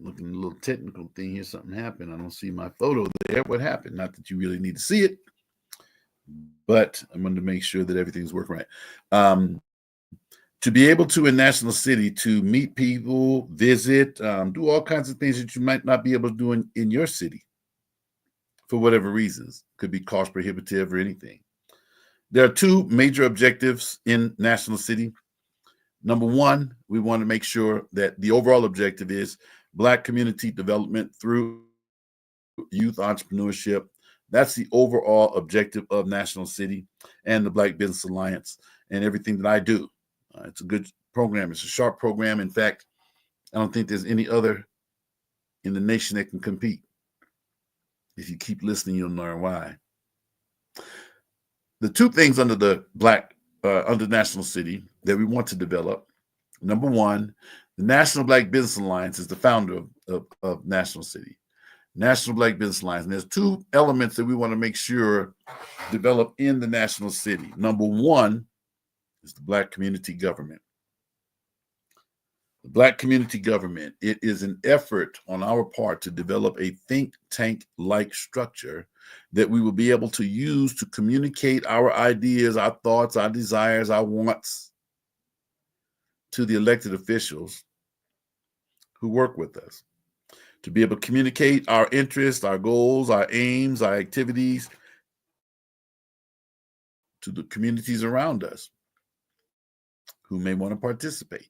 looking at a little technical thing here. Something happened. I don't see my photo there. What happened? Not that you really need to see it, but I'm going to make sure that everything's working right. To be able to, in National City, to meet people, visit, do all kinds of things that you might not be able to do in your city for whatever reasons. Could be cost prohibitive or anything. There are two major objectives in National City. Number one, we want to make sure that the overall objective is Black community development through youth entrepreneurship. That's the overall objective of National City and the Black Business Alliance and everything that I do. It's a good program. It's a sharp program. In fact, I don't think there's any other in the nation that can compete. If you keep listening, you'll learn why. The two things under the under National City that we want to develop. Number one, the National Black Business Alliance is the founder of National City. National Black Business Alliance. And there's two elements that we want to make sure develop in the National City. Number one is the Black community government. The Black community government, it is an effort on our part to develop a think tank-like structure that we will be able to use to communicate our ideas, our thoughts, our desires, our wants to the elected officials who work with us. To be able to communicate our interests, our goals, our aims, our activities to the communities around us who may want to participate.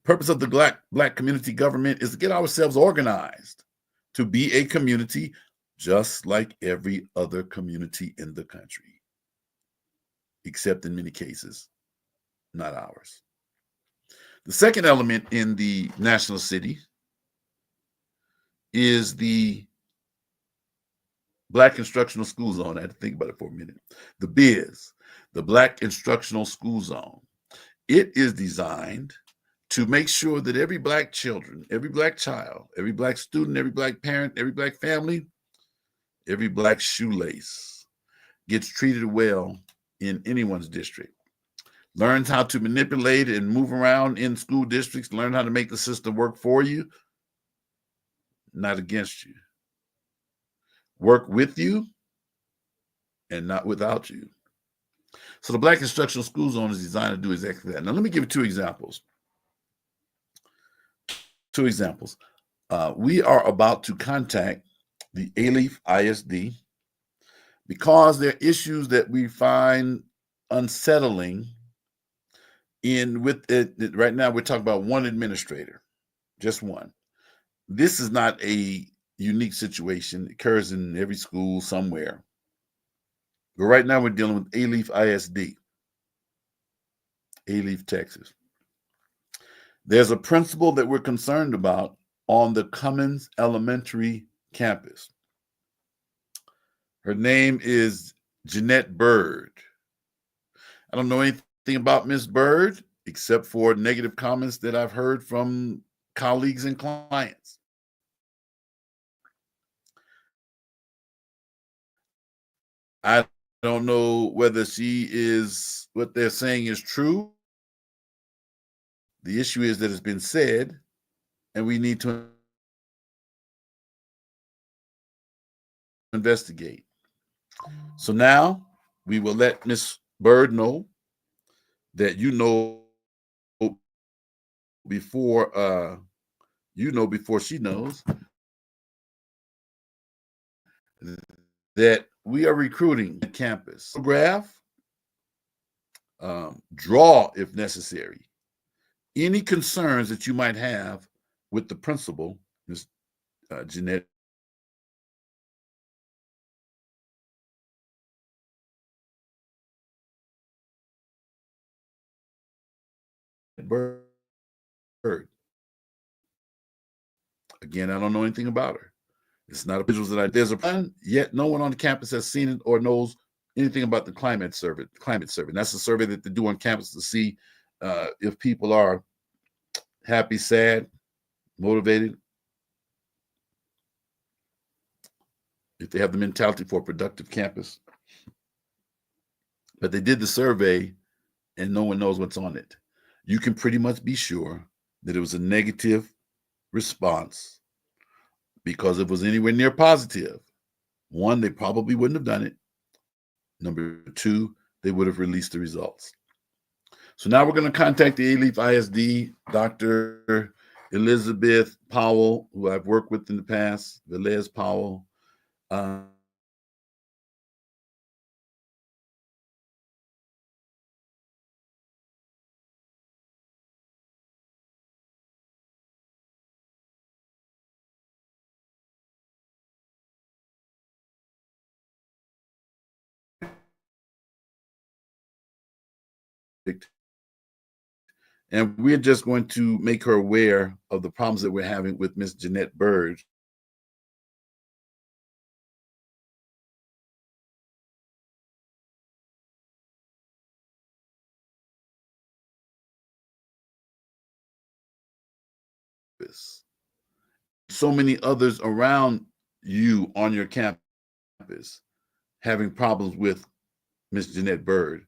Purpose of the Black community government is to get ourselves organized to be a community just like every other community in the country, except in many cases, not ours. The second element in the National City is the Black Instructional School Zone. I had to think about it for a minute. The BIZ, the Black Instructional School Zone. It is designed to make sure that every Black children, every Black child, every Black student, every Black parent, every Black family, every Black shoelace gets treated well in anyone's district. Learns how to manipulate and move around in school districts, learn how to make the system work for you, not against you. Work with you and not without you. So the Black Instructional School Zone is designed to do exactly that. Now, let me give you two examples. We are about to contact the FBISD because there are issues that we find unsettling with it. Right now, we're talking about one administrator, just one. This is not a unique situation. It occurs in every school somewhere. But right now, we're dealing with FBISD, Alief, Texas. There's a principal that we're concerned about on the Cummins Elementary campus. Her name is Jeanette Bird. I don't know anything about Miss Bird except for negative comments that I've heard from colleagues and clients. I don't know whether what they're saying is true. The issue is that it's been said, and we need to investigate. So now we will let Ms. Bird know that before she knows that we are recruiting the campus. Photograph, draw if necessary, any concerns that you might have with the principal, Ms. Jeanette Bird. Again, I don't know anything about her. It's not a visuals that there's a plan, yet no one on the campus has seen it or knows anything about the climate survey. That's a survey that they do on campus to see if people are happy, sad, motivated, if they have the mentality for a productive campus. But they did the survey and no one knows what's on it. You can pretty much be sure that it was a negative response because if it was anywhere near positive, one, they probably wouldn't have done it. Number two, they would have released the results. So now we're going to contact the FBISD, Dr. Elizabeth Powell, who I've worked with in the past, Velez Powell. And we're just going to make her aware of the problems that we're having with Miss Jeanette Bird. So many others around you on your campus having problems with Miss Jeanette Bird.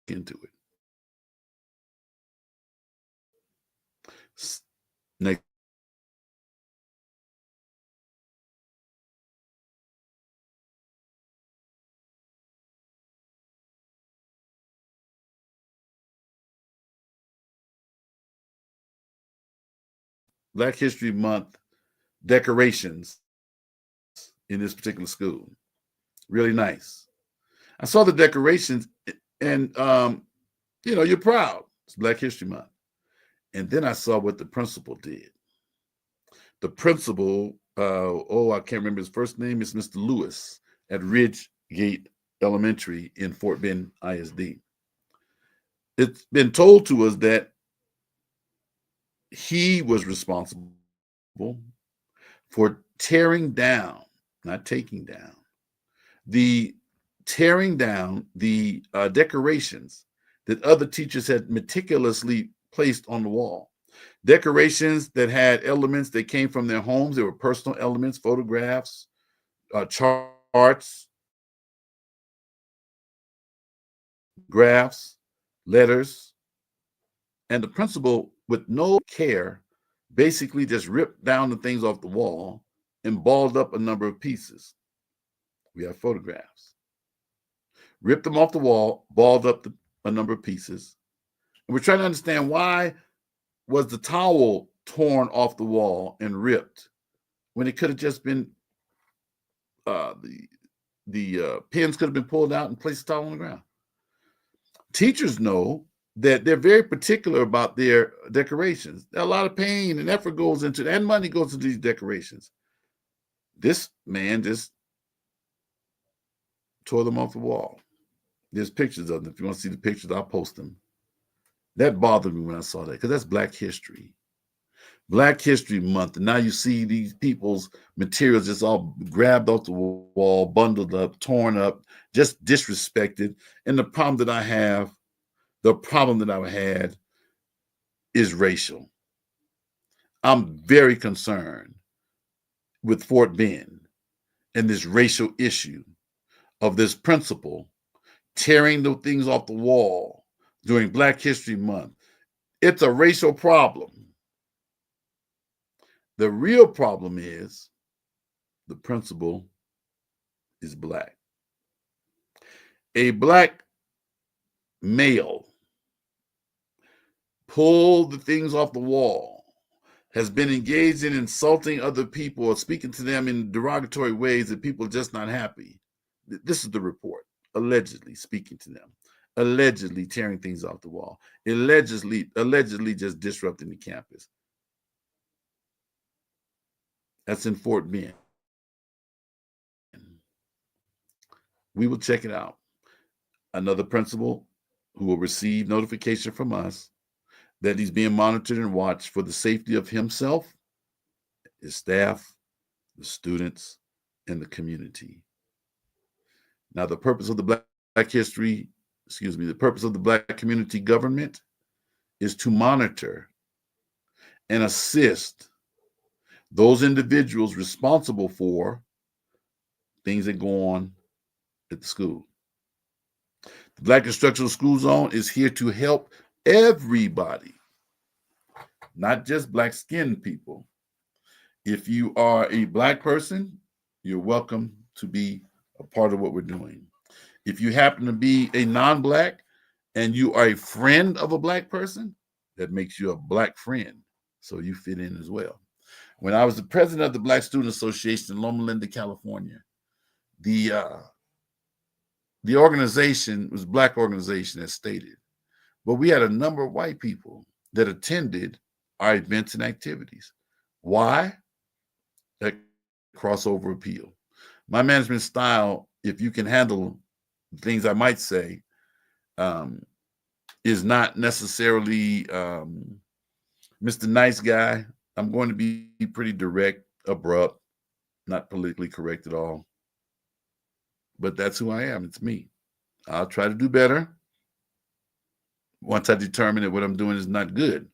Into it. Next. Black History Month decorations in this particular school. Really nice. I saw the decorations and you're proud. It's Black History Month. And then I saw what the principal did. The principal, I can't remember his first name, is Mr. Lewis at Ridgegate Elementary in Fort Bend ISD. It's been told to us that he was responsible for tearing down, not taking down, tearing down the decorations that other teachers had meticulously placed on the wall. Decorations that had elements that came from their homes. They were personal elements, photographs, charts, graphs, letters. And the principal, with no care, basically just ripped down the things off the wall and balled up a number of pieces. We have photographs. Ripped them off the wall, balled up a number of pieces. And we're trying to understand, why was the towel torn off the wall and ripped when it could have just been the pins could have been pulled out and placed the towel on the ground. Teachers know that they're very particular about their decorations. A lot of pain and effort goes into it, and money goes into these decorations. This man just tore them off the wall. There's pictures of them. If you want to see the pictures, I'll post them. That bothered me when I saw that, because that's Black History. Black History Month. And now you see these people's materials just all grabbed off the wall, bundled up, torn up, just disrespected. And the problem that I had is racial. I'm very concerned with Fort Bend and this racial issue of this principal tearing the things off the wall during Black History Month. It's a racial problem. The real problem is the principal is Black. A Black male pulled the things off the wall, has been engaged in insulting other people or speaking to them in derogatory ways that people are just not happy. This is the report. Allegedly speaking to them, allegedly tearing things off the wall, allegedly just disrupting the campus. That's in Fort Bend. We will check it out. Another principal who will receive notification from us that he's being monitored and watched for the safety of himself, his staff, the students, and the community. Now, the purpose of the Black community government is to monitor and assist those individuals responsible for things that go on at the school. The Black Instructional School Zone is here to help everybody, not just black-skinned people. If you are a Black person, you're welcome to be a part of what we're doing. If you happen to be a non-Black and you are a friend of a Black person, that makes you a Black friend, so you fit in as well. When I was the president of the Black Student Association in Loma Linda, California, the organization was a Black organization, as stated, but we had a number of white people that attended our events and activities. Why? That crossover appeal. My management style, if you can handle things I might say, is not necessarily Mr. Nice Guy. I'm going to be pretty direct, abrupt, not politically correct at all. But that's who I am. It's me. I'll try to do better once I determine that what I'm doing is not good.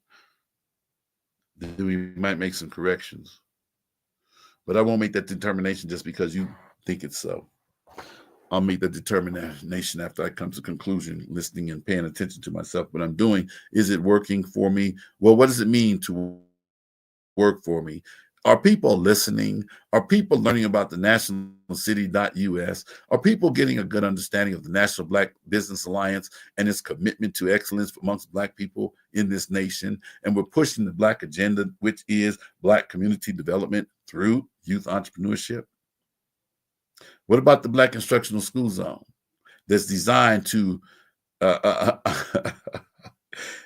Then we might make some corrections. But I won't make that determination just because you think it's so. I'll make that determination after I come to conclusion, listening and paying attention to myself. What I'm doing, is it working for me? Well, what does it mean to work for me? Are people listening? Are people learning about the nationalcity.us? Are people getting a good understanding of the National Black Business Alliance and its commitment to excellence amongst Black people in this nation? And we're pushing the Black agenda, which is Black community development through youth entrepreneurship. What about the Black Instructional School Zone that's designed to, it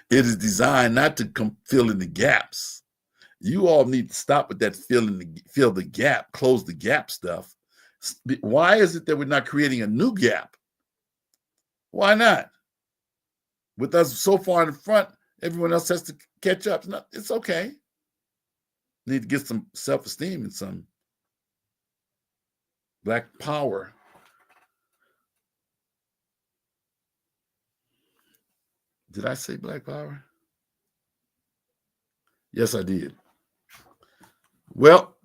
is designed not to fill in the gaps. You all need to stop with that fill the gap, close the gap stuff. Why is it that we're not creating a new gap? Why not? With us so far in the front, everyone else has to catch up. It's okay. Need to get some self-esteem and some Black power. Did I say Black power? Yes, I did. Well,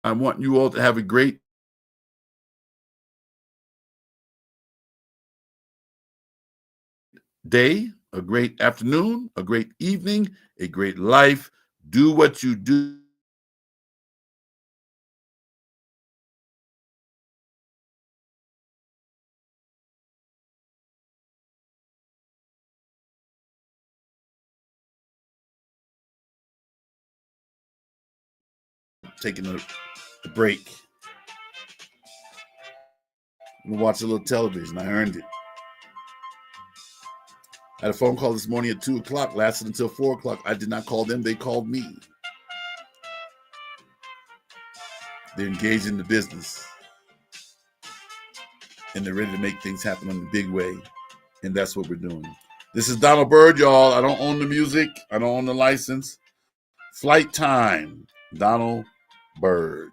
I want you all to have a great day, a great afternoon, a great evening, a great life. Do what you do. Taking a break. I'm gonna watch a little television. I earned it. I had a phone call this morning at 2 o'clock, lasted until 4 o'clock. I did not call them, they called me. They're engaged in the business. And they're ready to make things happen in a big way. And that's what we're doing. This is Donald Byrd, y'all. I don't own the music. I don't own the license. Flight Time, Donald Byrd.